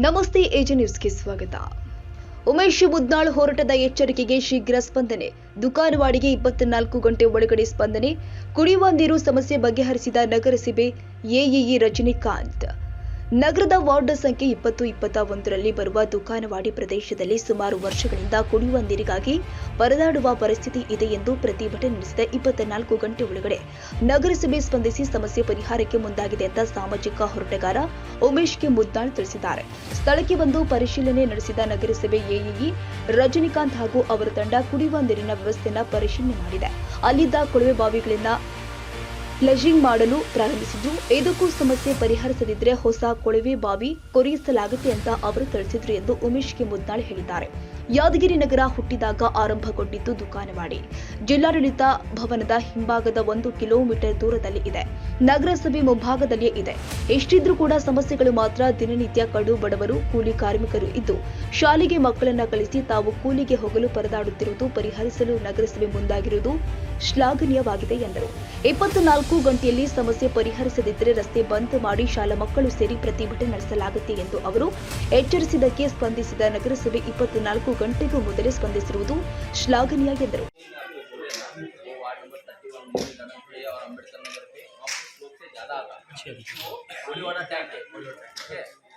ನಮಸ್ತೆ ಎಜೆ ನ್ಯೂಸ್ಗೆ ಸ್ವಾಗತ. ಉಮೇಶ್ ಮುದ್ನಾಳ್ ಹೋರಾಟದ ಎಚ್ಚರಿಕೆಗೆ ಶೀಘ್ರ ಸ್ಪಂದನೆ. ದುಕಾನವಾಡಿಗೆ 24 ಗಂಟೆ ಒಳಗಡೆ ಸ್ಪಂದನೆ. ಕುಡಿಯುವ ನೀರು ಸಮಸ್ಯೆ ಬಗೆಹರಿಸಿದ ನಗರಸಭೆ ಎಇಇ ರಜನಿಕಾಂತ್. ನಗರದ ವಾರ್ಡ್ ಸಂಖ್ಯೆ 20-21ರಲ್ಲಿ ಬರುವ ದುಕಾನವಾಡಿ ಪ್ರದೇಶದಲ್ಲಿ ಸುಮಾರು ವರ್ಷಗಳಿಂದ ಕುಡಿಯುವ ನೀರಿಗಾಗಿ ಪರದಾಡುವ ಪರಿಸ್ಥಿತಿ ಇದೆ ಎಂದು ಪ್ರತಿಭಟನೆ ನಡೆಸಿದ 24 ಗಂಟೆ ಒಳಗಡೆ ನಗರಸಭೆ ಸ್ಪಂದಿಸಿ ಸಮಸ್ಯೆ ಪರಿಹಾರಕ್ಕೆ ಮುಂದಾಗಿದೆ ಅಂತ ಸಾಮಾಜಿಕ ಹೋರಾಟಗಾರ ಉಮೇಶ್ ಮುದ್ನಾಳ್ ತಿಳಿಸಿದ್ದಾರೆ. ಸ್ಥಳಕ್ಕೆ ಬಂದು ಪರಿಶೀಲನೆ ನಡೆಸಿದ ನಗರಸಭೆ ಎಇಇ ರಜನಿಕಾಂತ್ ಹಾಗೂ ಅವರ ತಂಡ ಕುಡಿಯುವ ನೀರಿನ ವ್ಯವಸ್ಥೆಯನ್ನು ಪರಿಶೀಲನೆ ಮಾಡಿದೆ. ಅಲ್ಲಿದ್ದ ಕೊಳವೆ ಬಾವಿಗಳನ್ನ ಫ್ಲಶಿಂಗ್ ಮಾಡಲು ಪ್ರಾರಂಭಿಸಿದ್ದು, ಇದಕ್ಕೂ ಸಮಸ್ಯೆ ಪರಿಹರಿಸದಿದ್ದರೆ ಹೊಸ ಕೊಳವೆ ಬಾವಿ ಕೊರೆಯಿಸಲಾಗುತ್ತೆ ಅಂತ ಅವರು ತಿಳಿಸಿದ್ರು ಎಂದು ಉಮೇಶ್ ಮುದ್ನಾಳ್ ಹೇಳಿದ್ದಾರೆ. ಯಾದಗಿರಿ ನಗರ ಹುಟ್ಟಿದಾಗ ಆರಂಭಗೊಂಡಿದ್ದು ದುಕಾನವಾಡಿ ಜಿಲ್ಲಾಡಳಿತ ಭವನದ ಹಿಂಭಾಗದ 1 ಕಿಲೋಮೀಟರ್ ದೂರದಲ್ಲಿ ಇದೆ. ನಗರಸಭೆ ಮುಂಭಾಗದಲ್ಲಿಯೇ ಇದೆ. ಎಷ್ಟಿದ್ರೂ ಕೂಡ ಸಮಸ್ಯೆಗಳು ಮಾತ್ರ. ದಿನನಿತ್ಯ ಕಡು ಬಡವರು ಕೂಲಿ ಕಾರ್ಮಿಕರು ಇದ್ದು ಶಾಲೆಗೆ ಮಕ್ಕಳನ್ನ ಕಳಿಸಿ ತಾವು ಕೂಲಿಗೆ ಹೋಗಲು ಪರದಾಡುತ್ತಿರುವುದು ಪರಿಹರಿಸಲು ನಗರಸಭೆ ಮುಂದಾಗಿರುವುದು ಶ್ಲಾಘನೀಯವಾಗಿದೆ ಎಂದರು. 24 ಗಂಟೆಯಲ್ಲಿ ಸಮಸ್ಯೆ ಪರಿಹರಿಸದಿದ್ದರೆ ರಸ್ತೆ ಬಂದ್ ಮಾಡಿ ಶಾಲಾ ಮಕ್ಕಳು ಸೇರಿ ಪ್ರತಿಭಟನೆ ನಡೆಸಲಾಗುತ್ತೆ ಎಂದು ಅವರು ಎಚ್ಚರಿಸಿದ್ದಕ್ಕೆ ಸ್ಪಂದಿಸಿದ ನಗರಸಭೆ 24 ಗಂಟೆಗೂ ಮೊದಲೇ ಸ್ಪಂದಿಸಿರುವುದು ಶ್ಲಾಘನೀಯ ಎಂದರು.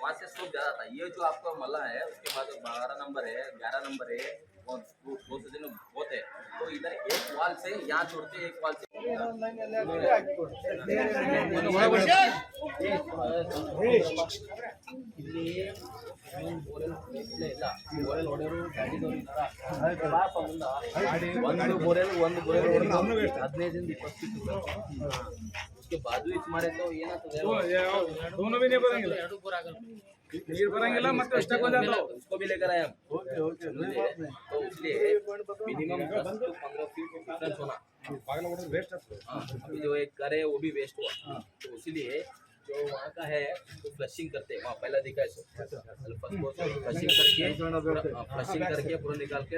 वहाँ से स्लोप ज़्यादा था. ये जो आपका मल्ला है उसके बाद 12 नंबर है, 11 नंबर है, और 2 से दिन बहुत है. तो इधर एक वाल से यहाँ छोड़ते एक वाल से उसके बाजू मारे तो ये ना दोनों भी नहीं बनेंगे, नीर बनेंगे मत उसको भी लेकर आए हम. तो इसलिए मिनिमम 10 to 15 फीट डिफरेंस होना. अभी जो एक घर है वो भी वेस्ट हुआ. तो इसीलिए जो वहाँ का है तो फ्लशिंग करते हैं. वहाँ पहला दिखा है सो फ्लशिंग करके पूरा निकाल के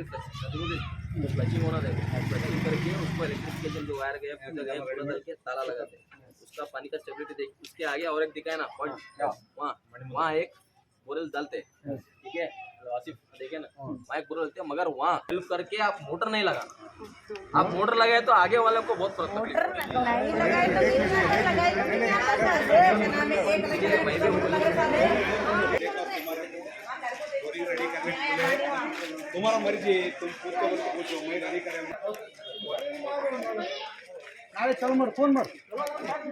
फ्लशिंग होना देते. फ्लशिंग करके उसको इलेक्ट्रिफिकेशन जो वायर गया पूरा डाल के ताला लगाते हैं. उसका पानी का स्टेबिलिटी देख. उसके आगे और एक दिखा है ना पॉइंट, वहाँ एक बोरल डालते हैं. ठीक है आसिफ देखिए ना, वहाँ एक बोरल डालते हैं. मगर वहाँ हेल्प करके आप मोटर नहीं लगाना. आप मोटर लगाए तो आगे वाले को बहुत फर्क पड़ेगा. तुम्हारा मर्जी, तुम खुद को पूछो, मैं रेडी करें. नाले चलो मार फोन मार,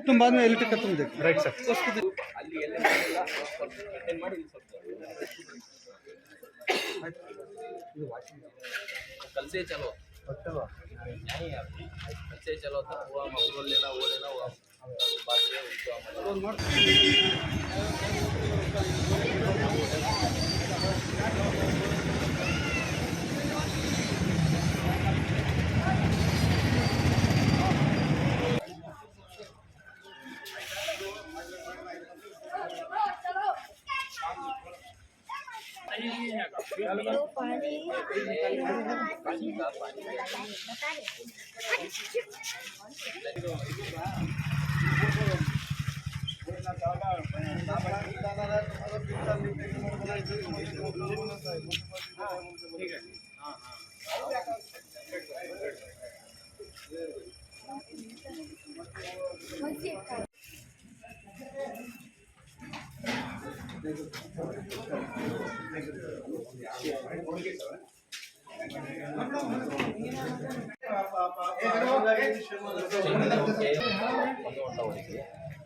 तुम बाद में एलिट कर तुम देख. Right sir. ಅಲ್ಲಿ ಎಲ್ಲ ಮೇಂಟೈನ್ ಮಾಡಿ कल से चलो नहीं यार, कल से चलो था. वो हम अप्रूवल लेना वो लेना वो बात है उनको.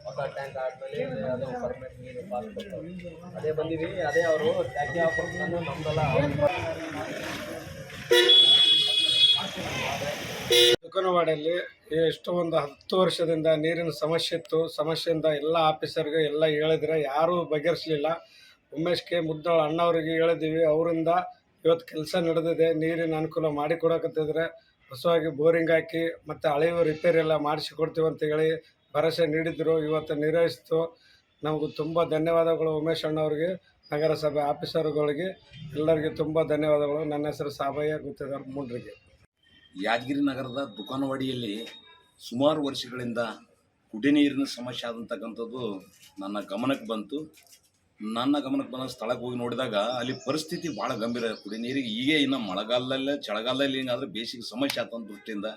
ಹೊಸ ಟ್ಯಾಂಕ್ ಆದ್ಮೇಲೆ ಅದು ಪರ್ಮನೆಂಟ್ ನೀರು ಪಾಸ್ ಕೊಡ್ತಾರೆ. ಅದೇ ಬಂದಿವಿ, ಅದೇ ಅವರು ಟ್ಯಾಂಕಿ ಆಫರ್ ನಮ್ದಲ್ಲ. ದುಕಾನವಾಡಿಯಲ್ಲಿ ಎಷ್ಟು ಒಂದು 10 ವರ್ಷದಿಂದ ನೀರಿನ ಸಮಸ್ಯೆ ಇತ್ತು. ಸಮಸ್ಯೆಯಿಂದ ಎಲ್ಲ ಆಫೀಸರ್ಗೆ ಎಲ್ಲ ಹೇಳಿದ್ರೆ ಯಾರೂ ಬಗೆಹರಿಸಲಿಲ್ಲ. ಉಮೇಶ್ ಮುದ್ನಾಳ್ ಅಣ್ಣವ್ರಿಗೆ ಹೇಳಿದ್ದೀವಿ, ಅವರಿಂದ ಇವತ್ತು ಕೆಲಸ ನಡೆದಿದೆ. ನೀರಿನ ಅನುಕೂಲ ಮಾಡಿಕೊಡಕತ್ತಿದ್ರೆ ಹೊಸವಾಗಿ ಬೋರಿಂಗ್ ಹಾಕಿ ಮತ್ತು ಹಳೆಯ ರಿಪೇರಿ ಎಲ್ಲ ಮಾಡಿಸಿಕೊಡ್ತೀವಿ ಅಂತ ಹೇಳಿ ಭರವಸೆ ನೀಡಿದ್ರು. ಇವತ್ತು ನಿರ್ವಹಿಸ್ತು. ನಮಗೂ ತುಂಬ ಧನ್ಯವಾದಗಳು ಉಮೇಶ್ ಅಣ್ಣವ್ರಿಗೆ, ನಗರಸಭೆ ಆಫೀಸರ್ಗಳಿಗೆ ಎಲ್ಲರಿಗೆ ತುಂಬ ಧನ್ಯವಾದಗಳು. ನನ್ನ ಹೆಸರು ಸಾಬಯ್ಯ ಗುತ್ತೇದಾರ್ ಮುಂಡ್ರಿಗೆ. ಯಾದಗಿರಿ ನಗರದ ದುಕಾನವಾಡಿಯಲ್ಲಿ ಸುಮಾರು ವರ್ಷಗಳಿಂದ ಕುಡಿ ನೀರಿನ ಸಮಸ್ಯೆ ಆದಂತಕ್ಕಂಥದ್ದು ನನ್ನ ಗಮನಕ್ಕೆ ಬಂತು. ನನ್ನ ಗಮನಕ್ಕೆ ಬಂದ ಸ್ಥಳಕ್ಕೆ ಹೋಗಿ ನೋಡಿದಾಗ ಅಲ್ಲಿ ಪರಿಸ್ಥಿತಿ ಭಾಳ ಗಂಭೀರ. ಕುಡಿ ನೀರಿಗೆ ಈಗ ಇನ್ನು ಮಳೆಗಾಲದಲ್ಲೇ ಚಳಿಗಾಲದಲ್ಲಿ ಹಿಂಗಾದ್ರೆ ಬೇಸಿಗೆ ಸಮಸ್ಯೆ ಆತಂದ ದೃಷ್ಟಿಯಿಂದ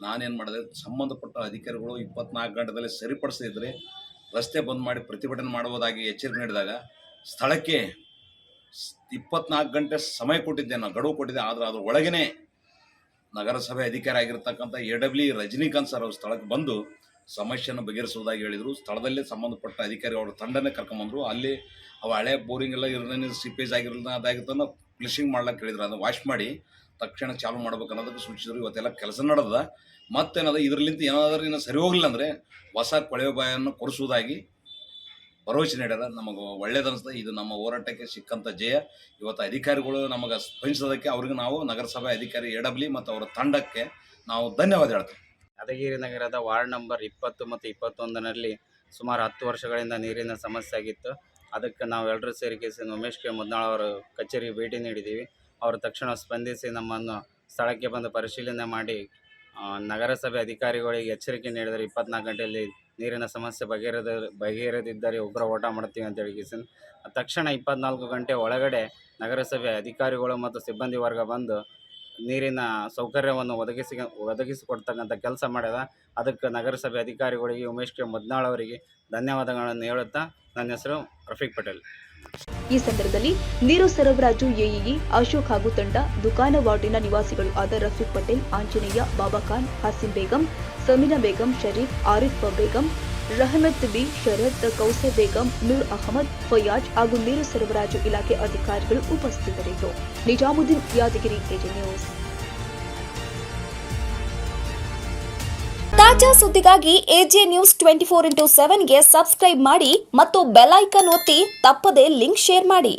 ನಾನೇನು ಮಾಡಿದೆ, ಸಂಬಂಧಪಟ್ಟ ಅಧಿಕಾರಿಗಳು 24 ಗಂಟೆದಲ್ಲಿ ಸರಿಪಡಿಸಿದ್ರೆ ರಸ್ತೆ ಬಂದ್ ಮಾಡಿ ಪ್ರತಿಭಟನೆ ಮಾಡುವುದಾಗಿ ಎಚ್ಚರಿಕೆ ನೀಡಿದಾಗ ಸ್ಥಳಕ್ಕೆ 24 ಗಂಟೆ ಸಮಯ ಕೊಟ್ಟಿದ್ದೆ, ನಾನು ಗಡುವು ಕೊಟ್ಟಿದ್ದೆ. ಆದರೆ ಅದ್ರ ಒಳಗೇ ನಗರಸಭೆ ಅಧಿಕಾರಿ ಆಗಿರ್ತಕ್ಕಂಥ AW ರಜನಿಕಾಂತ್ ಸರ್ ಅವರು ಸ್ಥಳಕ್ಕೆ ಬಂದು ಸಮಸ್ಯೆಯನ್ನು ಬಗೆಹರಿಸುವುದಾಗಿ ಹೇಳಿದರು. ಸ್ಥಳದಲ್ಲೇ ಸಂಬಂಧಪಟ್ಟ ಅಧಿಕಾರಿ ಅವರ ತಂಡನೇ ಕರ್ಕೊಂಬಂದರು. ಅಲ್ಲಿ ಅವು ಹಳೆ ಬೋರಿಂಗ್ ಎಲ್ಲ ಇರೋದೇ ಸಿಪೇಜ್ ಆಗಿರಲಿಲ್ಲ, ಅದಾಗಿರ್ತಂದು ಫ್ಲಿಶಿಂಗ್ ಮಾಡ್ಲಿಕ್ಕೆ ಹೇಳಿದ್ರು. ಅದನ್ನು ವಾಶ್ ಮಾಡಿ ತಕ್ಷಣ ಚಾಲು ಮಾಡ್ಬೇಕು ಅನ್ನೋದಕ್ಕೆ ಸೂಚಿಸಿದ್ರು. ಇವತ್ತೆಲ್ಲ ಕೆಲಸ ನಡೆದ. ಮತ್ತೇನದ ಇದರಲ್ಲಿಂದ ಏನಾದರೂ ಇನ್ನು ಸರಿ ಹೋಗಲಿಲ್ಲ ಅಂದರೆ ಹೊಸ ಕೊಳವೆ ಬಾಯನ್ನು ಕೊಡಿಸುವುದಾಗಿ ಭರವಸೆ ನೀಡ್ಯಾರ. ನಮಗೆ ಒಳ್ಳೇದನ್ನಿಸ್ತದೆ. ಇದು ನಮ್ಮ ಹೋರಾಟಕ್ಕೆ ಸಿಕ್ಕಂಥ ಜಯ. ಇವತ್ತು ಅಧಿಕಾರಿಗಳು ನಮಗೆ ಸ್ಪಂದಿಸೋದಕ್ಕೆ ಅವ್ರಿಗೆ ನಾವು ನಗರಸಭೆ ಅಧಿಕಾರಿ AW ಮತ್ತು ಅವರ ತಂಡಕ್ಕೆ ನಾವು ಧನ್ಯವಾದ ಹೇಳ್ತೀವಿ. ಯಾದಗಿರಿ ನಗರದ ವಾರ್ಡ್ ನಂಬರ್ 20 ಮತ್ತು 21ನಲ್ಲಿ ಸುಮಾರು 10 ವರ್ಷಗಳಿಂದ ನೀರಿನ ಸಮಸ್ಯೆ ಆಗಿತ್ತು. ಅದಕ್ಕೆ ನಾವು ಎಲ್ಲರೂ ಸೇರಿ ಉಮೇಶ್ ಕೆ ಮುದ್ನಾಳ್ ಅವರ ಕಚೇರಿಗೆ ಭೇಟಿ ನೀಡಿದ್ದೀವಿ. ಅವರು ತಕ್ಷಣ ಸ್ಪಂದಿಸಿ ನಮ್ಮನ್ನು ಸ್ಥಳಕ್ಕೆ ಬಂದು ಪರಿಶೀಲನೆ ಮಾಡಿ ನಗರಸಭೆ ಅಧಿಕಾರಿಗಳಿಗೆ ಎಚ್ಚರಿಕೆ ನೀಡಿದರೆ 24 ಗಂಟೆಯಲ್ಲಿ ನೀರಿನ ಸಮಸ್ಯೆ ಬಗೆಹರದಿದ್ದರೆ ಉಗ್ರ ಹೋರಾಟ ಮಾಡ್ತೀವಿ ಅಂತ ಹೇಳಿ ತಕ್ಷಣ 24 ಗಂಟೆ ಒಳಗಡೆ ನಗರಸಭೆ ಅಧಿಕಾರಿಗಳು ಮತ್ತು ಸಿಬ್ಬಂದಿ ವರ್ಗ ಬಂದು ನೀರಿನ ಸೌಕರ್ಯವನ್ನು ಒದಗಿಸಿಕೊಡ್ತಕ್ಕಂಥ ಕೆಲಸ ಮಾಡಿದ. ಅದಕ್ಕೆ ನಗರಸಭೆ ಅಧಿಕಾರಿಗಳಿಗೆ ಉಮೇಶ್ ಕೆ ಮುದ್ನಾಳ್ ಅವರಿಗೆ ಧನ್ಯವಾದಗಳನ್ನು ಹೇಳುತ್ತಾ ನನ್ನ ಹೆಸರು ರಫೀಕ್ ಪಟೇಲ್. ಈ ಸಂದರ್ಭದಲ್ಲಿ ನೀರು ಸರಬರಾಜು AEE ಅಶೋಕ್ ಹಾಗೂ ತಂಡ, ದುಕಾನ ವಾರ್ಡಿನ ನಿವಾಸಿಗಳು ಆದ ರಫೀಕ್ ಪಟೇಲ್, ಆಂಜನೇಯ, ಬಾಬಾಖಾನ್, ಹಾಸಿಂ ಬೇಗಂ, ಸಮೀನಾ ಬೇಗಂ, ಶರೀಫ್, ಆರಿಫ್ ಬೇಗಂ, ರಹಮತ್ ಬಿ, ಶರತ್, ಕೌಸರ್ ಬೇಗಂ, ನೂರ್ ಅಹಮದ್, ಫಯಾಜ್ ಹಾಗೂ ನೀರು ಸರಬರಾಜು ಇಲಾಖೆ ಅಧಿಕಾರಿಗಳು ಉಪಸ್ಥಿತರಿದ್ದರು. Nizamuddin, Yadagiri, AG news. ತಾಜಾ ಸುದ್ದಿಗಾಗಿ AG ನ್ಯೂಸ್ 24/7ಗೆ ಸಬ್ಸ್ಕ್ರೈಬ್ ಮಾಡಿ ಮತ್ತು ಬೆಲ್ ಐಕಾನ್ ಒತ್ತಿ ತಪ್ಪದೇ ಲಿಂಕ್ ಶೇರ್ ಮಾಡಿ.